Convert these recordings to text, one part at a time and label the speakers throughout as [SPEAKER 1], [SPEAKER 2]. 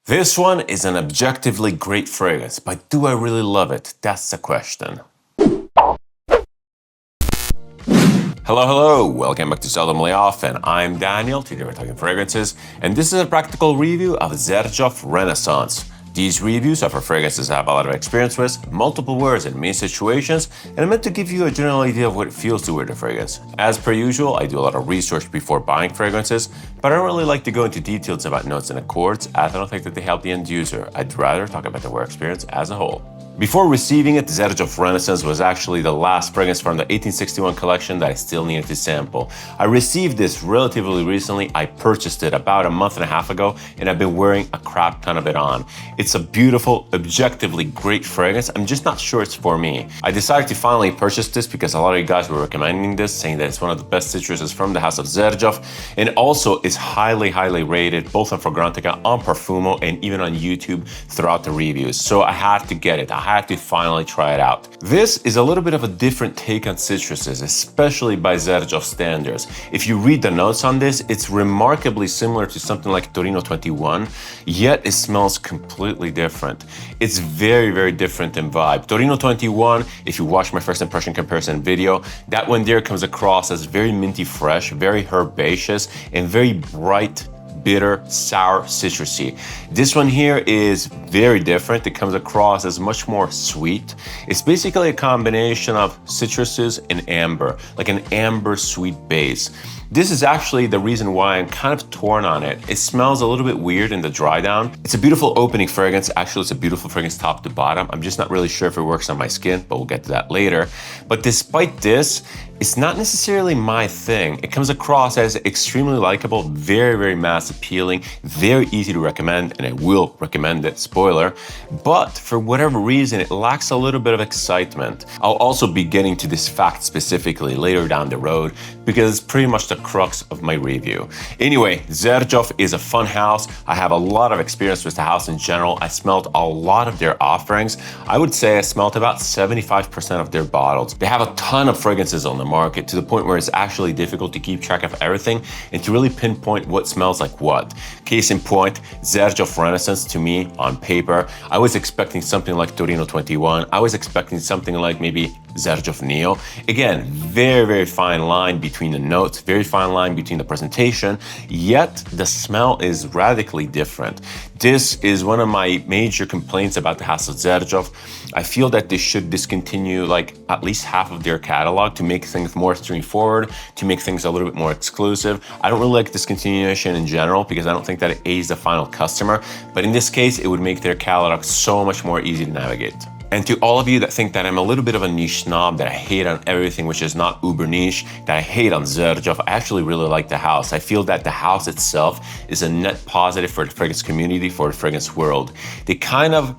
[SPEAKER 1] This one is an objectively great fragrance, but do I really love it? That's the question. Hello, welcome back to Seldomly Off, and I'm Daniel. Today we're talking fragrances, and this is a practical review of Xerjoff Renaissance. These reviews are for fragrances I have a lot of experience with, multiple wears in many situations, and I'm meant to give you a general idea of what it feels to wear the fragrance. As per usual, I do a lot of research before buying fragrances, but I don't really like to go into details about notes and accords, as I don't think that they help the end user. I'd rather talk about the wear experience as a whole. Before receiving it, Xerjoff Renaissance was actually the last fragrance from the 1861 collection that I still needed to sample. I received this relatively recently. I purchased it about a month and a half ago, and I've been wearing a crap ton of it on. It's a beautiful, objectively great fragrance. I'm just not sure it's for me. I decided to finally purchase this because a lot of you guys were recommending this, saying that it's one of the best citruses from the house of Xerjoff, and also is highly rated, both on Fragrantica, on Parfumo, and even on YouTube throughout the reviews. So I had to get it. I had to finally try it out. This is a little bit of a different take on citruses, especially by Xerjoff standards. If you read the notes on this, it's remarkably similar to something like Torino 21, yet it smells completely different. It's very different in vibe. Torino 21, if you watch my first impression comparison video, that one there comes across as very minty fresh, very herbaceous, and very bright, bitter, sour, citrusy. This one here is very different. It comes across as much more sweet. It's basically a combination of citruses and amber, like an amber sweet base. This is actually the reason why I'm kind of torn on it. It smells a little bit weird in the dry down. It's a beautiful opening fragrance. Actually, it's a beautiful fragrance top to bottom. I'm just not really sure if it works on my skin, but we'll get to that later. But despite this, it's not necessarily my thing. It comes across as extremely likable, very mass appealing, very easy to recommend, and I will recommend it, spoiler. But for whatever reason, it lacks a little bit of excitement. I'll also be getting to this fact specifically later down the road because it's pretty much the crux of my review. Anyway, Xerjoff is a fun house. I have a lot of experience with the house in general. I smelled a lot of their offerings. I would say I smelled about 75% of their bottles. They have a ton of fragrances on the market to the point where it's actually difficult to keep track of everything and to really pinpoint what smells like what. Case in point, Xerjoff Renaissance to me on paper, I was expecting something like Torino 21. I was expecting something like maybe Xerjoff Neo. Again, very fine line between the notes, very fine line between the presentation, yet the smell is radically different. This is one of my major complaints about the house of Xerjoff. I feel that they should discontinue like at least half of their catalog to make things more straightforward, to make things a little bit more exclusive. I don't really like discontinuation in general because I don't think that it aids the final customer, but in this case, it would make their catalog so much more easy to navigate. And to all of you that think that I'm a little bit of a niche snob, that I hate on everything which is not uber niche, that I hate on Xerjoff, I actually really like the house. I feel that the house itself is a net positive for the fragrance community, for the fragrance world. They kind of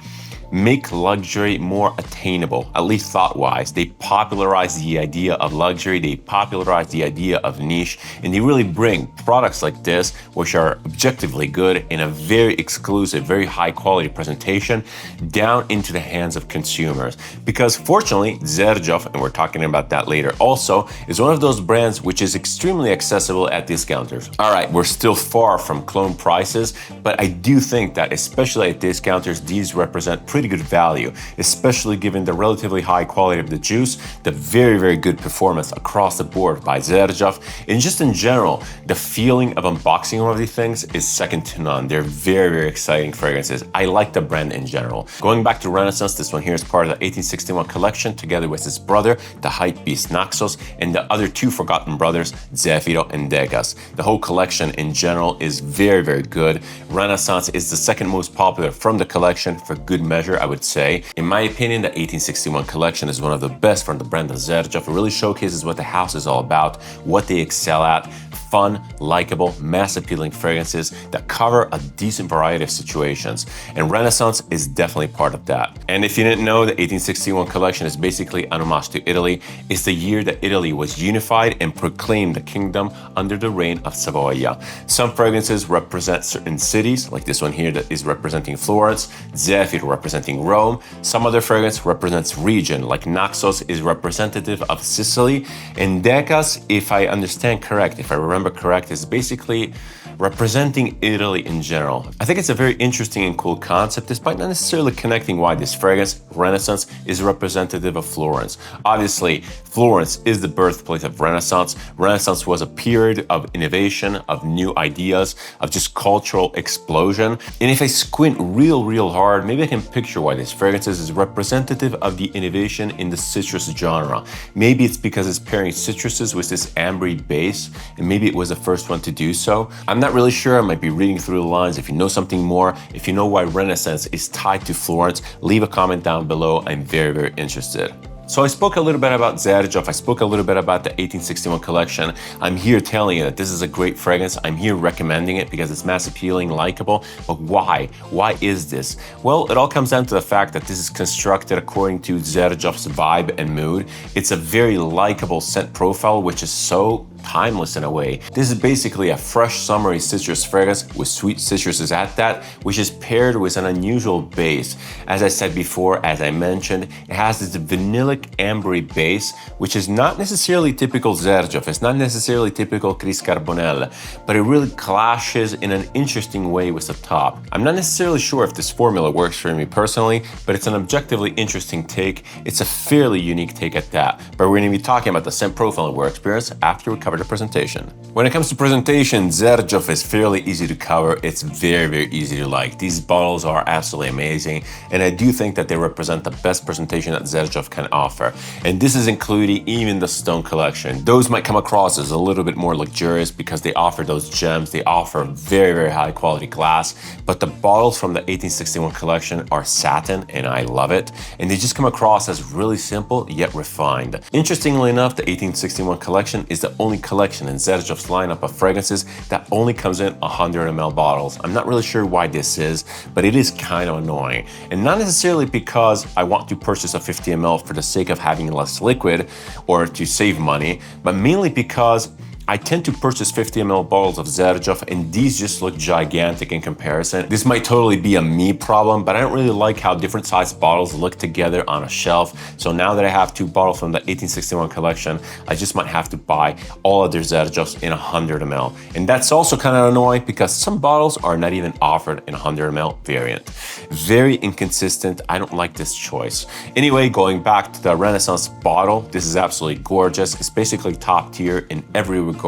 [SPEAKER 1] make luxury more attainable, at least thought-wise. They popularize the idea of luxury, they popularize the idea of niche, and they really bring products like this, which are objectively good in a very exclusive, very high-quality presentation, down into the hands of consumers. Because fortunately, Xerjoff, and we're talking about that later also, is one of those brands which is extremely accessible at discounters. All right, we're still far from Cologne prices, but I do think that especially at discounters, these represent pretty good value, especially given the relatively high quality of the juice, the very good performance across the board by Xerjoff, and just in general, the feeling of unboxing one of these things is second to none. They're very exciting fragrances. I like the brand in general. Going back to Renaissance, this one here is part of the 1861 collection, together with his brother, the hype beast Naxos, and the other two forgotten brothers, Zefiro and Degas. The whole collection in general is very good. Renaissance is the second most popular from the collection for good measure, I would say. In my opinion, the 1861 collection is one of the best from the brand of Xerjoff. It really showcases what the house is all about, what they excel at. Fun, likable, mass-appealing fragrances that cover a decent variety of situations. And Renaissance is definitely part of that. And if you didn't know, the 1861 collection is basically an homage to Italy. It's the year that Italy was unified and proclaimed the kingdom under the reign of Savoia. Some fragrances represent certain cities, like this one here that is representing Florence, Zefiro representing Rome. Some other fragrance represents region, like Naxos is representative of Sicily, and Degas, if I understand correct, if I remember remember correct, is basically representing Italy in general. I think it's a very interesting and cool concept, despite not necessarily connecting why this fragrance, Renaissance, is representative of Florence. Obviously, Florence is the birthplace of Renaissance. Renaissance was a period of innovation, of new ideas, of just cultural explosion. And if I squint real hard, maybe I can picture why this fragrance is representative of the innovation in the citrus genre. Maybe it's because it's pairing citruses with this ambery base, and maybe it was the first one to do so. I'm not really sure, I might be reading through the lines. If you know something more, if you know why Renaissance is tied to Florence, leave a comment down below. I'm very interested. So I spoke a little bit about Xerjoff, I spoke a little bit about the 1861 collection. I'm here telling you that this is a great fragrance. I'm here recommending it because it's mass appealing, likable. But why? Why is this? Well, it all comes down to the fact that this is constructed according to Xerjoff's vibe and mood. It's a very likable scent profile, which is so timeless in a way. This is basically a fresh summery citrus fragrance with sweet citruses at that, which is paired with an unusual base. As I said before, as I mentioned, it has this vanillic ambery base, which is not necessarily typical Xerjoff. It's not necessarily typical Cris Carbonell, but it really clashes in an interesting way with the top. I'm not necessarily sure if this formula works for me personally, but it's an objectively interesting take. It's a fairly unique take at that. But we're going to be talking about the scent profile and wear experience after we cover the presentation. When it comes to presentation, Xerjoff is fairly easy to cover. It's very easy to like. These bottles are absolutely amazing, and I do think that they represent the best presentation that Xerjoff can offer. And this is including even the Stone collection. Those might come across as a little bit more luxurious because they offer those gems. They offer very high quality glass, but the bottles from the 1861 collection are satin, and I love it. And they just come across as really simple yet refined. Interestingly enough, the 1861 collection is the only collection in Xerjoff's lineup of fragrances that only comes in 100 ml bottles. I'm not really sure why this is, but it is kind of annoying. And not necessarily because I want to purchase a 50 ml for the sake of having less liquid or to save money, but mainly because I tend to purchase 50 ml bottles of Xerjoff, and these just look gigantic in comparison. This might totally be a me problem, but I don't really like how different sized bottles look together on a shelf. So now that I have two bottles from the 1861 collection, I just might have to buy all of their Xerjoffs in 100 ml. And that's also kind of annoying because some bottles are not even offered in 100 ml variant. Very inconsistent. I don't like this choice. Anyway, going back to the Renaissance bottle, this is absolutely gorgeous. It's basically top tier in every regard.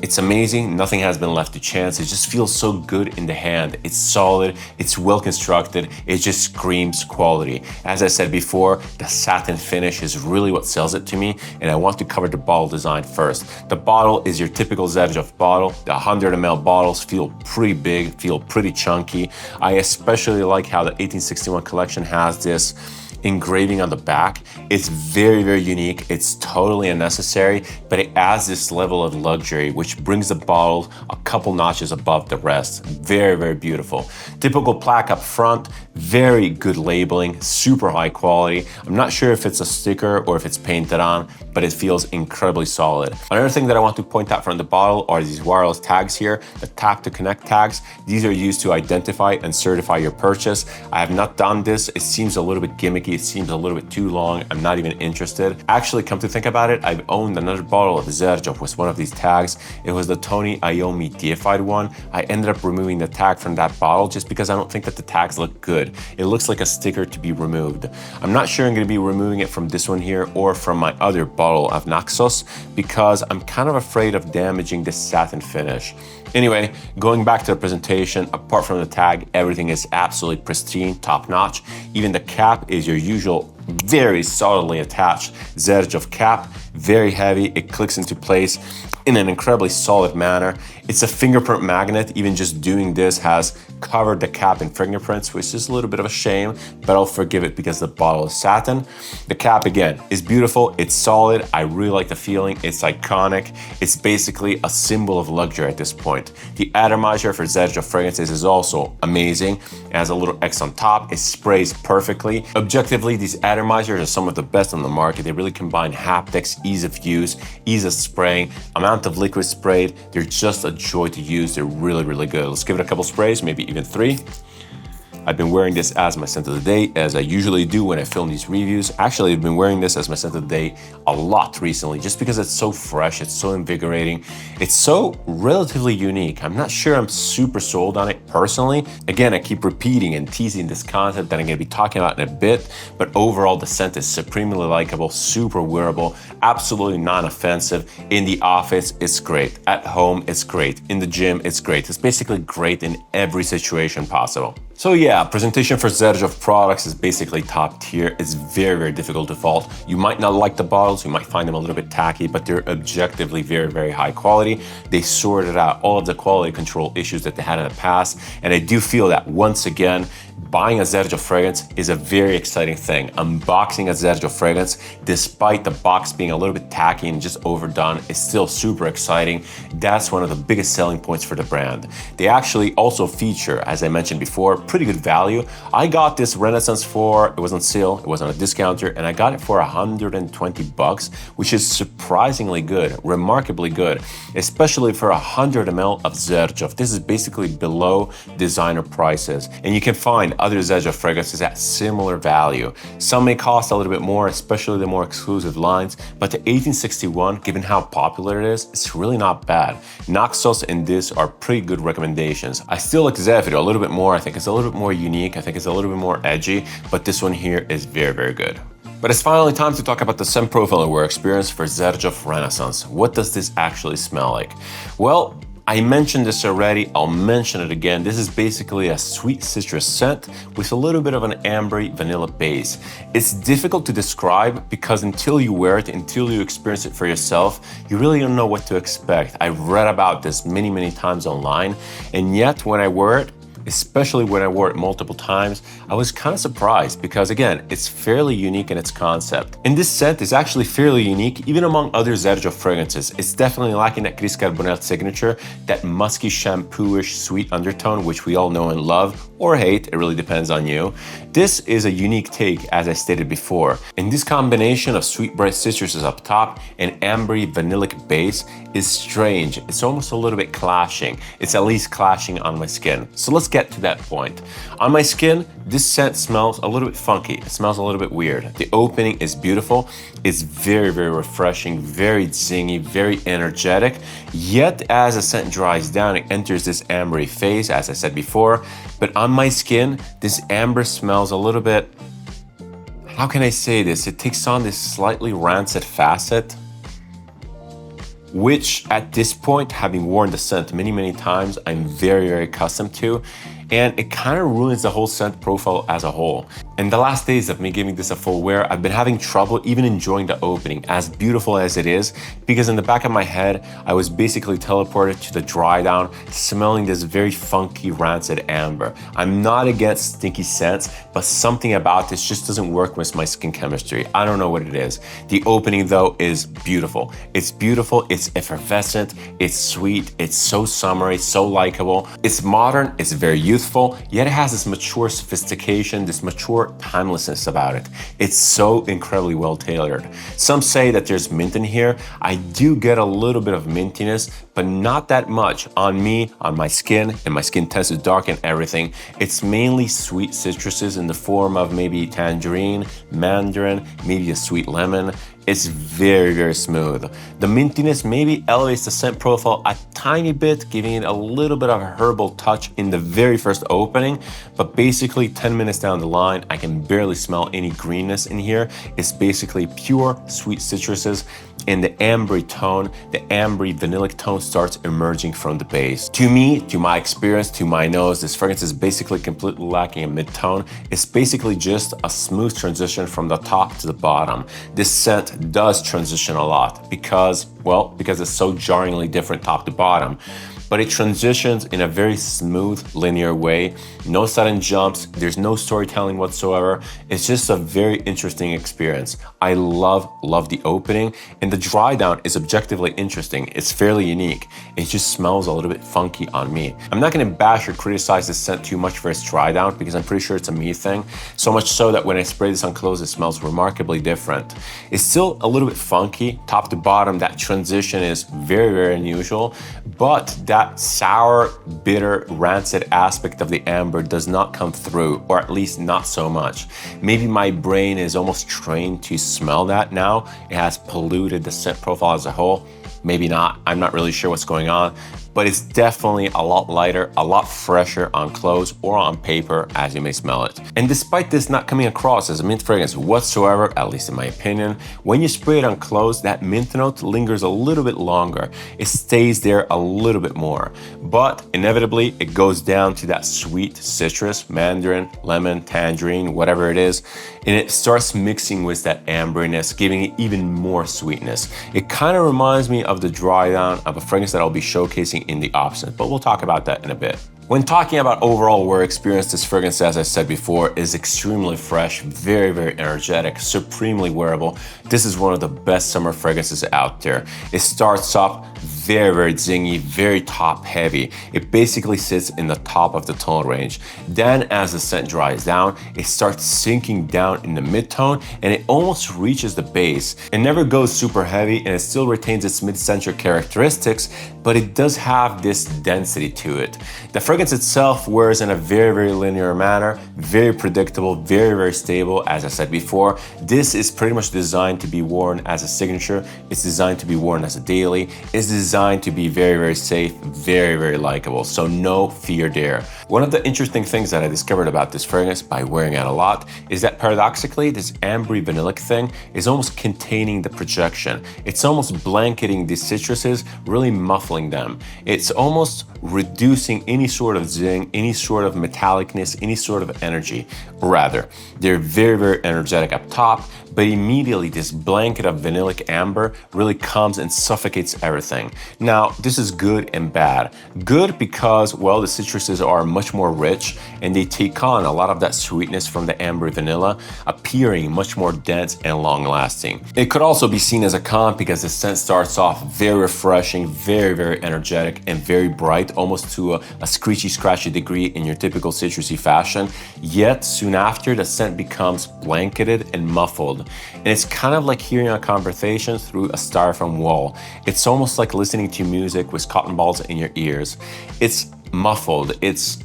[SPEAKER 1] It's amazing, nothing has been left to chance. It just feels so good in the hand. It's solid, it's well constructed, it just screams quality. As I said before, the satin finish is really what sells it to me, and I want to cover the bottle design first. The bottle is your typical Xerjoff bottle. The 100 ml bottles feel pretty big, feel pretty chunky. I especially like how the 1861 collection has this engraving on the back. It's very unique. It's totally unnecessary, but it adds this level of luxury, which brings the bottle a couple notches above the rest. Very beautiful. Typical plaque up front, very good labeling, super high quality. I'm not sure if it's a sticker or if it's painted on, but it feels incredibly solid. Another thing that I want to point out from the bottle are these wireless tags here, the tap to connect tags. These are used to identify and certify your purchase. I have not done this. It seems a little bit gimmicky. It seems a little bit too long. I'm not even interested. Actually, come to think about it, I've owned another bottle of Xerjoff with one of these tags. It was the Tony Iommi deified one. I ended up removing the tag from that bottle just because I don't think that the tags look good. It looks like a sticker to be removed. I'm not sure I'm going to be removing it from this one here or from my other bottle of Naxos because I'm kind of afraid of damaging this satin finish. Anyway, going back to the presentation, apart from the tag, everything is absolutely pristine, top notch. Even the cap is your usual very solidly attached Xerjoff cap, very heavy, it clicks into place in an incredibly solid manner. It's a fingerprint magnet. Even just doing this has covered the cap in fingerprints, which is a little bit of a shame, but I'll forgive it because the bottle is satin. The cap, again, is beautiful. It's solid. I really like the feeling. It's iconic. It's basically a symbol of luxury at this point. The atomizer for Xerjoff fragrances is also amazing. It has a little X on top. It sprays perfectly. Objectively, these atomizers are some of the best on the market. They really combine haptics, ease of use, ease of spraying, amount of liquid sprayed. They're just a joy to use. They're really good. Let's give it a couple sprays, maybe even 3. I've been wearing this as my scent of the day, as I usually do when I film these reviews. Actually, I've been wearing this as my scent of the day a lot recently, just because it's so fresh, it's so invigorating, it's so relatively unique. I'm not sure I'm super sold on it personally. Again, I keep repeating and teasing this concept that I'm gonna be talking about in a bit, but overall the scent is supremely likable, super wearable, absolutely non-offensive. In the office, it's great. At home, it's great. In the gym, it's great. It's basically great in every situation possible. So yeah, presentation for Xerjoff products is basically top tier. It's very, very difficult to fault. You might not like the bottles, you might find them a little bit tacky, but they're objectively very, very high quality. They sorted out all of the quality control issues that they had in the past. And I do feel that once again, buying a Xerjoff fragrance is a very exciting thing. Unboxing a Xerjoff fragrance, despite the box being a little bit tacky and just overdone, is still super exciting. That's one of the biggest selling points for the brand. They actually also feature, as I mentioned before, pretty good value. I got this Renaissance it was on sale, it was on a discounter, and I got it for $120, which is surprisingly good, remarkably good, especially for 100 ml of Xerjoff. This is basically below designer prices, and you can find other Xerjoff fragrances at similar value. Some may cost a little bit more, especially the more exclusive lines, but the 1861, given how popular it is, it's really not bad. Naxos and this are pretty good recommendations. I still like Zephyr a little bit more. I think it's a little bit more unique. I think it's a little bit more edgy, but this one here is very, very good. But it's finally time to talk about the scent profile and wear experience for Xerjoff Renaissance. What does this actually smell like? Well, I mentioned this already, I'll mention it again. This is basically a sweet citrus scent with a little bit of an ambery vanilla base. It's difficult to describe because until you wear it, until you experience it for yourself, you really don't know what to expect. I've read about this many, many times online, and yet when I wear it, especially when I wore it multiple times, I was kind of surprised because again, it's fairly unique in its concept. And this scent is actually fairly unique even among other Xerjoff fragrances. It's definitely lacking that Chris Carbonell signature, that musky shampoo-ish sweet undertone, which we all know and love, or hate, it really depends on you. This is a unique take, as I stated before. And this combination of sweet bright citruses up top and ambery vanillic base is strange. It's almost a little bit clashing. It's at least clashing on my skin. So let's get to that point. On my skin, this scent smells a little bit funky. It smells a little bit weird. The opening is beautiful. It's very, very refreshing, very zingy, very energetic. Yet as the scent dries down, it enters this ambery phase, as I said before. But on my skin, this amber smells a little bit, how can I say this? It takes on this slightly rancid facet, which at this point, having worn the scent many, many times, I'm very, very accustomed to. And it kind of ruins the whole scent profile as a whole. In the last days of me giving this a full wear, I've been having trouble even enjoying the opening, as beautiful as it is, because in the back of my head, I was basically teleported to the dry down, smelling this very funky, rancid amber. I'm not against stinky scents, but something about this just doesn't work with my skin chemistry. I don't know what it is. The opening though is beautiful. It's beautiful, it's effervescent, it's sweet, it's so summery, so likable. It's modern, it's very youthful, yet it has this mature sophistication, this mature timelessness about it. It's so incredibly well tailored. Some say that there's mint in here. I do get a little bit of mintiness, but not that much on me, on my skin, and my skin tends to darken everything. It's mainly sweet citruses in the form of maybe tangerine, mandarin, maybe a sweet lemon. It's very, very smooth. The mintiness maybe elevates the scent profile a tiny bit, giving it a little bit of a herbal touch in the very first opening, but basically 10 minutes down the line, I can barely smell any greenness in here. It's basically pure sweet citruses, and the ambery tone, the ambery vanillic tone starts emerging from the base. To me, to my experience, to my nose, this fragrance is basically completely lacking a mid-tone. It's basically just a smooth transition from the top to the bottom. This scent does transition a lot because it's so jarringly different top to bottom. But it transitions in a very smooth, linear way. No sudden jumps, there's no storytelling whatsoever. It's just a very interesting experience. I love the opening, and the dry down is objectively interesting. It's fairly unique. It just smells a little bit funky on me. I'm not gonna bash or criticize this scent too much for its dry down because I'm pretty sure it's a me thing. So much so that when I spray this on clothes, it smells remarkably different. It's still a little bit funky, top to bottom. That transition is very, very unusual, but that that sour, bitter, rancid aspect of the amber does not come through, or at least not so much. Maybe my brain is almost trained to smell that now. It has polluted the scent profile as a whole. Maybe not, I'm not really sure what's going on, but it's definitely a lot lighter, a lot fresher on clothes or on paper as you may smell it. And despite this not coming across as a mint fragrance whatsoever, at least in my opinion, when you spray it on clothes, that mint note lingers a little bit longer. It stays there a little bit more, but inevitably it goes down to that sweet citrus, mandarin, lemon, tangerine, whatever it is, and it starts mixing with that amberiness, giving it even more sweetness. It kind of reminds me of the dry down of a fragrance that I'll be showcasing in the opposite, but we'll talk about that in a bit. When talking about overall wear experience, this fragrance, as I said before, is extremely fresh, very, very energetic, supremely wearable. This is one of the best summer fragrances out there. It starts off very, very zingy, very top heavy. It basically sits in the top of the tone range. Then as the scent dries down, it starts sinking down in the mid-tone and it almost reaches the base. It never goes super heavy and it still retains its mid-centric characteristics, but it does have this density to it. The fragrance itself wears in a very, very linear manner, very predictable, very, very stable. As I said before, this is pretty much designed to be worn as a signature. It's designed to be worn as a daily. It's designed to be very, very safe, very, very likable. So no fear there. One of the interesting things that I discovered about this fragrance by wearing it a lot is that paradoxically, this ambery vanillic thing is almost containing the projection. It's almost blanketing these citruses, really muffling them. It's almost reducing any sort of zing, any sort of metallicness, any sort of energy. Rather, they're very, very energetic up top, but immediately this blanket of vanillic amber really comes and suffocates everything. Now, this is good and bad. Good because, well, the citruses are much more rich and they take on a lot of that sweetness from the ambery vanilla, appearing much more dense and long lasting. It could also be seen as a con because the scent starts off very refreshing, very, very energetic and very bright, almost to a screechy, scratchy degree in your typical citrusy fashion. Yet soon after, the scent becomes blanketed and muffled. And it's kind of like hearing a conversation through a styrofoam wall. It's almost like listening to music with cotton balls in your ears. It's muffled. It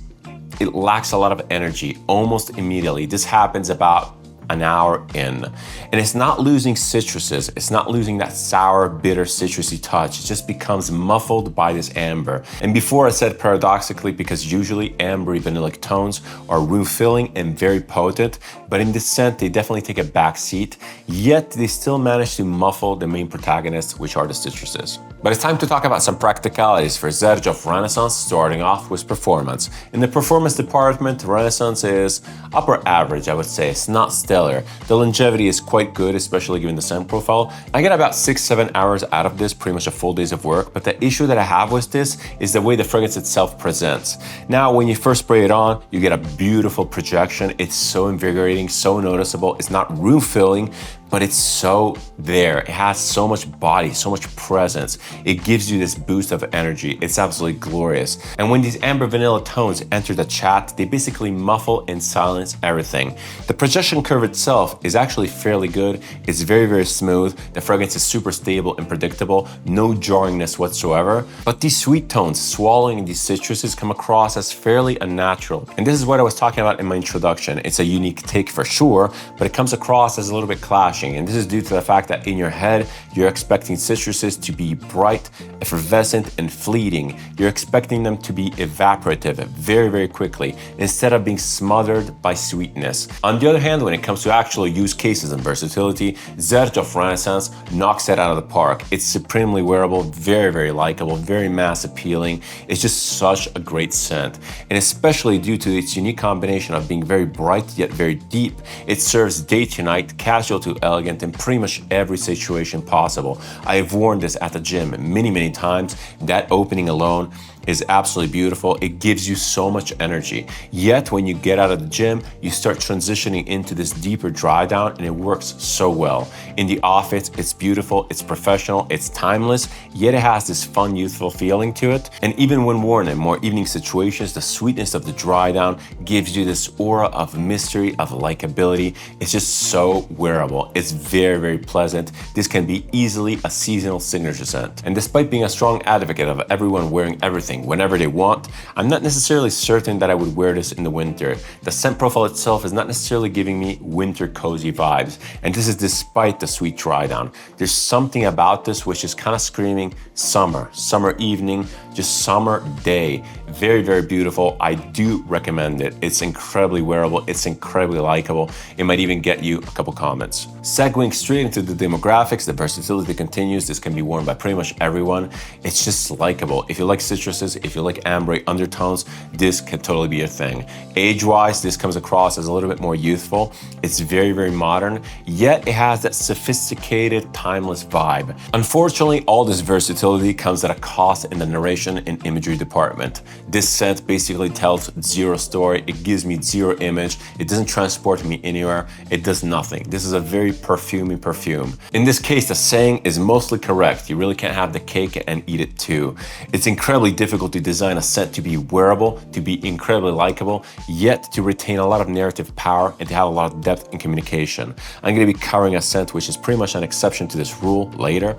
[SPEAKER 1] lacks a lot of energy almost immediately. This happens about an hour in. And it's not losing citruses. It's not losing that sour, bitter, citrusy touch. It just becomes muffled by this amber. And before I said paradoxically, because usually ambery vanillic tones are room-filling and very potent, but in this scent, they definitely take a back seat, yet they still manage to muffle the main protagonists, which are the citruses. But it's time to talk about some practicalities for Xerjoff Renaissance, starting off with performance. In the performance department, Renaissance is upper average, I would say. It's not stellar. The longevity is quite good, especially given the scent profile. I get about 6-7 hours out of this, pretty much a full days of work, but the issue that I have with this is the way the fragrance itself presents. Now, when you first spray it on, you get a beautiful projection. It's so invigorating, so noticeable. It's not room-filling, but it's so there. It has so much body, so much presence. It gives you this boost of energy. It's absolutely glorious. And when these amber vanilla tones enter the chat, they basically muffle and silence everything. The projection curve itself is actually fairly good. It's very, very smooth. The fragrance is super stable and predictable. No jarringness whatsoever. But these sweet tones swallowing these citruses come across as fairly unnatural. And this is what I was talking about in my introduction. It's a unique take for sure, but it comes across as a little bit clashing. And this is due to the fact that in your head, you're expecting citruses to be bright, effervescent, and fleeting. You're expecting them to be evaporative very, very quickly, instead of being smothered by sweetness. On the other hand, when it comes to actual use cases and versatility, Xerjoff Renaissance knocks it out of the park. It's supremely wearable, very, very likable, very mass appealing. It's just such a great scent. And especially due to its unique combination of being very bright yet very deep, it serves day to night, casual to elegant in pretty much every situation possible. I've worn this at the gym many, many times. That opening alone is absolutely beautiful. It gives you so much energy. Yet when you get out of the gym, you start transitioning into this deeper dry down and it works so well. In the office, it's beautiful, it's professional, it's timeless, yet it has this fun, youthful feeling to it. And even when worn in more evening situations, the sweetness of the dry down gives you this aura of mystery, of likability. It's just so wearable. It's very, very pleasant. This can be easily a seasonal signature scent. And despite being a strong advocate of everyone wearing everything everything, whenever they want. I'm not necessarily certain that I would wear this in the winter. The scent profile itself is not necessarily giving me winter cozy vibes, and this is despite the sweet dry down. There's something about this which is kind of screaming summer, summer evening, just summer day. Very, very beautiful. I do recommend it. It's incredibly wearable. It's incredibly likable. It might even get you a couple comments. Segueing straight into the demographics, the versatility continues. This can be worn by pretty much everyone. It's just likable. If you like citruses, if you like ambery undertones, this can totally be your thing. Age-wise, this comes across as a little bit more youthful. It's very, very modern, yet it has that sophisticated, timeless vibe. Unfortunately, all this versatility comes at a cost in the narration and imagery department. This scent basically tells zero story. It gives me zero image. It doesn't transport me anywhere. It does nothing. This is a very perfumey perfume. In this case, the saying is mostly correct. You really can't have the cake and eat it too. It's incredibly difficult to design a scent to be wearable, to be incredibly likable, yet to retain a lot of narrative power and to have a lot of depth in communication. I'm going to be covering a scent which is pretty much an exception to this rule later,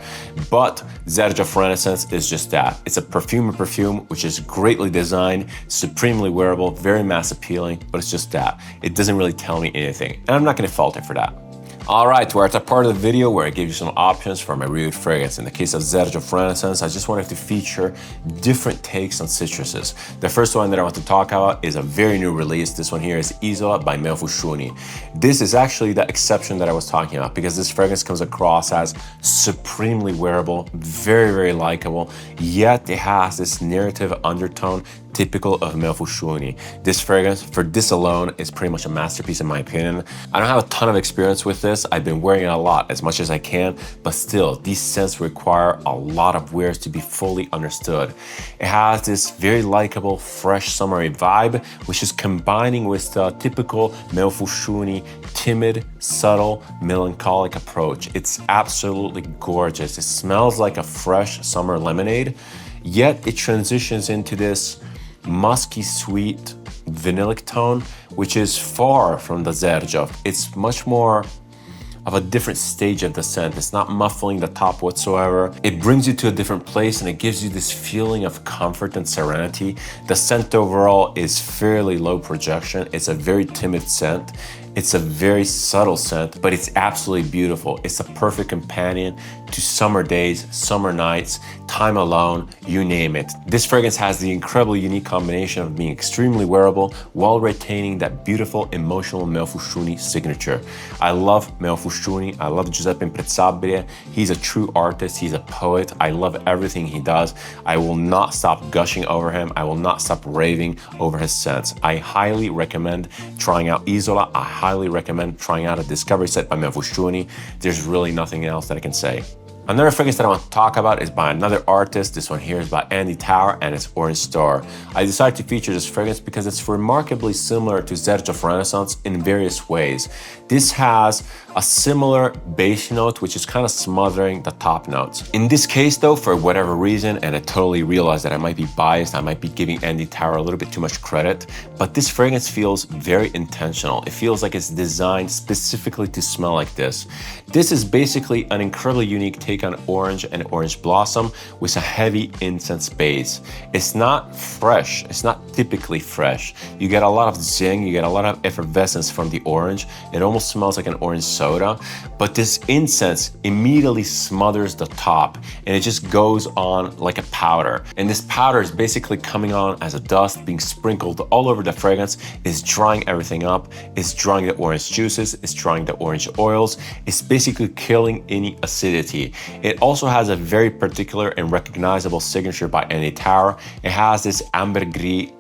[SPEAKER 1] but Xerjoff Renaissance is just that. It's a perfume which is greatly designed, supremely wearable, very mass appealing, but it's just that. It doesn't really tell me anything, and I'm not going to fault it for that. All right, we're at a part of the video where I give you some options for my reviewed fragrance. In the case of Xerjoff Renaissance, I just wanted to feature different takes on citruses. The first one that I want to talk about is a very new release. This one here is Isola by Meo Fusciuni. This is actually the exception that I was talking about because this fragrance comes across as supremely wearable, very, very likable, yet it has this narrative undertone typical of Meo Fusciuni. This fragrance, for this alone, is pretty much a masterpiece in my opinion. I don't have a ton of experience with this. I've been wearing it a lot, as much as I can, but still, these scents require a lot of wears to be fully understood. It has this very likable, fresh, summery vibe, which is combining with the typical Meo Fusciuni timid, subtle, melancholic approach. It's absolutely gorgeous. It smells like a fresh summer lemonade, yet it transitions into this musky sweet vanillic tone, which is far from the Xerjoff. It's much more of a different stage of the scent. It's not muffling the top whatsoever. It brings you to a different place and it gives you this feeling of comfort and serenity. The scent overall is fairly low projection. It's a very timid scent. It's a very subtle scent, but it's absolutely beautiful. It's a perfect companion to summer days, summer nights, time alone, you name it. This fragrance has the incredibly unique combination of being extremely wearable while retaining that beautiful, emotional Meo Fusciuni signature. I love Meo Fusciuni. I love Giuseppe Imprezzabile. He's a true artist. He's a poet. I love everything he does. I will not stop gushing over him. I will not stop raving over his scents. I highly recommend trying out Isola. I highly recommend trying out a discovery set by Meo Fusciuni. There's really nothing else that I can say. Another fragrance that I want to talk about is by another artist. This one here is by Andy Tower and it's Orange Star. I decided to feature this fragrance because it's remarkably similar to Xerjoff Renaissance in various ways. This has a similar base note, which is kind of smothering the top notes. In this case though, for whatever reason, and I totally realize that I might be biased, I might be giving Andy Tower a little bit too much credit, but this fragrance feels very intentional. It feels like it's designed specifically to smell like this. This is basically an incredibly unique take on orange and orange blossom with a heavy incense base. It's not fresh. It's not typically fresh. You get a lot of zing, you get a lot of effervescence from the orange. It almost smells like an orange soda, but this incense immediately smothers the top and it just goes on like a powder. And this powder is basically coming on as a dust being sprinkled all over the fragrance. It's drying everything up. It's drying the orange juices. It's drying the orange oils. It's basically killing any acidity. It also has a very particular and recognizable signature by Andy Tower. It has this ambergris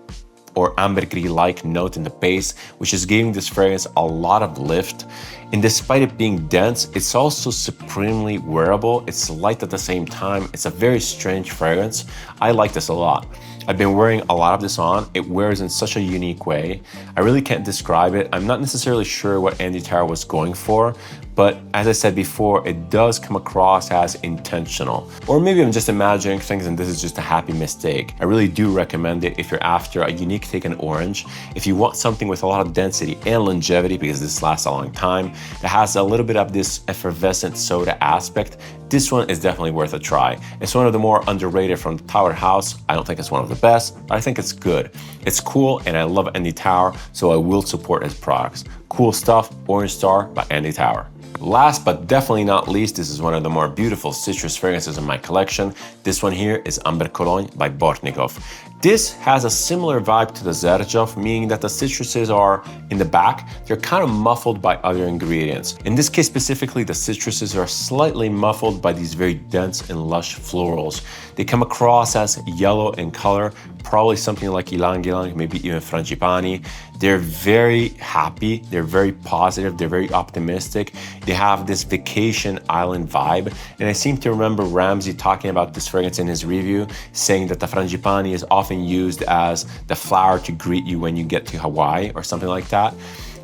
[SPEAKER 1] or ambergris-like note in the base, which is giving this fragrance a lot of lift. And despite it being dense, it's also supremely wearable. It's light at the same time. It's a very strange fragrance. I like this a lot. I've been wearing a lot of this on. It wears in such a unique way. I really can't describe it. I'm not necessarily sure what Andy Tower was going for, but as I said before, it does come across as intentional. Or maybe I'm just imagining things and this is just a happy mistake. I really do recommend it if you're after a unique take on orange. If you want something with a lot of density and longevity, because this lasts a long time, that has a little bit of this effervescent soda aspect, this one is definitely worth a try. It's one of the more underrated from the Tower House. I don't think it's one of the best, but I think it's good. It's cool, and I love Andy Tower, so I will support his products. Cool stuff, Orange Star by Andy Tower. Last but definitely not least, this is one of the more beautiful citrus fragrances in my collection. This one here is Amber Cologne by Bortnikoff. This has a similar vibe to the Xerjoff, meaning that the citruses are in the back. They're kind of muffled by other ingredients. In this case specifically, the citruses are slightly muffled by these very dense and lush florals. They come across as yellow in color, probably something like ylang ylang, maybe even frangipani. They're very happy, they're very positive, they're very optimistic. They have this vacation island vibe. And I seem to remember Ramsey talking about this fragrance in his review, saying that the frangipani is often used as the flower to greet you when you get to Hawaii or something like that.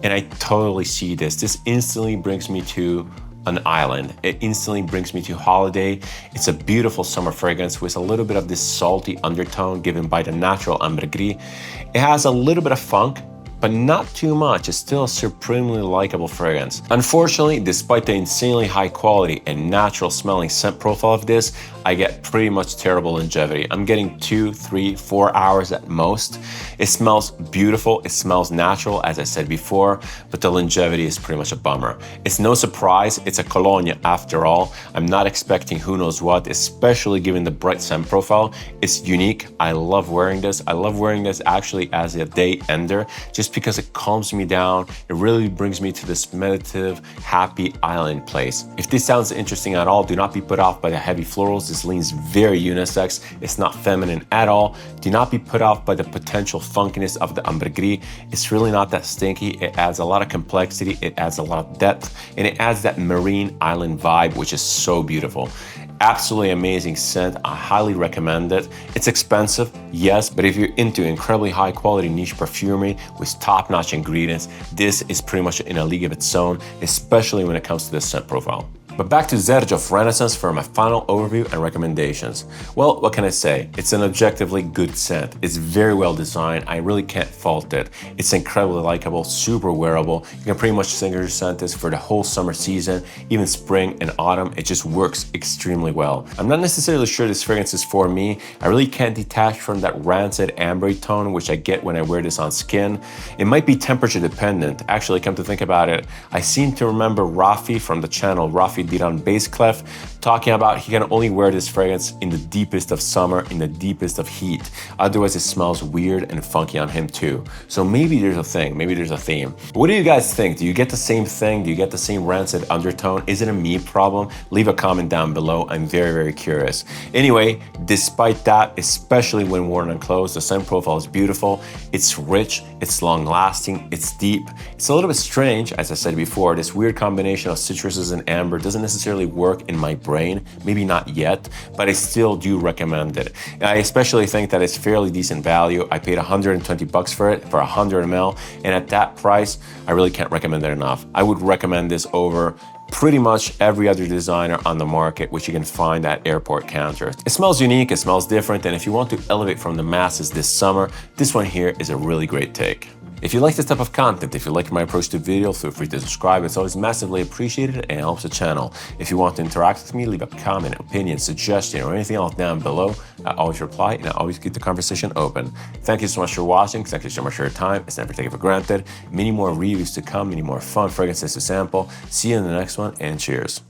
[SPEAKER 1] And I totally see this. This instantly brings me to an island. It instantly brings me to holiday. It's a beautiful summer fragrance with a little bit of this salty undertone given by the natural ambergris. It has a little bit of funk, but not too much. It's still a supremely likable fragrance. Unfortunately, despite the insanely high quality and natural smelling scent profile of this, I get pretty much terrible longevity. I'm getting 2, 3, 4 hours at most. It smells beautiful, it smells natural, as I said before, but the longevity is pretty much a bummer. It's no surprise, it's a Cologne after all. I'm not expecting who knows what, especially given the bright scent profile. It's unique, I love wearing this. I love wearing this actually as a day ender, just because it calms me down. It really brings me to this meditative, happy island place. If this sounds interesting at all, do not be put off by the heavy florals. This leans very unisex. It's not feminine at all. Do not be put off by the potential funkiness of the ambergris. It's really not that stinky. It adds a lot of complexity. It adds a lot of depth, and it adds that marine island vibe, which is so beautiful. Absolutely amazing scent. I highly recommend it. It's expensive, yes, but if you're into incredibly high quality niche perfumery with top-notch ingredients, this is pretty much in a league of its own, especially when it comes to the scent profile. But back to Xerjoff Renaissance for my final overview and recommendations. Well, what can I say? It's an objectively good scent. It's very well designed. I really can't fault it. It's incredibly likable, super wearable. You can pretty much signature scent this for the whole summer season, even spring and autumn. It just works extremely well. I'm not necessarily sure this fragrance is for me. I really can't detach from that rancid ambery tone, which I get when I wear this on skin. It might be temperature dependent. Actually, come to think about it, I seem to remember Rafi from the channel, Rafi Diran Bass Clef, talking about he can only wear this fragrance in the deepest of summer, in the deepest of heat. Otherwise, it smells weird and funky on him too. So maybe there's a thing, maybe there's a theme. What do you guys think? Do you get the same thing? Do you get the same rancid undertone? Is it a me problem? Leave a comment down below. I'm very, very curious. Anyway, despite that, especially when worn on clothes, the scent profile is beautiful. It's rich, it's long lasting, it's deep. It's a little bit strange, as I said before. This weird combination of citruses and amber doesn't necessarily work in my brain, maybe not yet, but I still do recommend it. I especially think that it's fairly decent value. I paid 120 bucks for it for 100 ml, and at that price, I really can't recommend it enough. I would recommend this over pretty much every other designer on the market, which you can find at airport counters. It smells unique, it smells different, and if you want to elevate from the masses this summer, this one here is a really great take. If you like this type of content, if you like my approach to video, feel free to subscribe. It's always massively appreciated and helps the channel. If you want to interact with me, leave a comment, opinion, suggestion, or anything else down below. I always reply and I always keep the conversation open. Thank you so much for watching. Thank you so much for your time. It's never taken for granted. Many more reviews to come, many more fun fragrances to sample. See you in the next one, and cheers.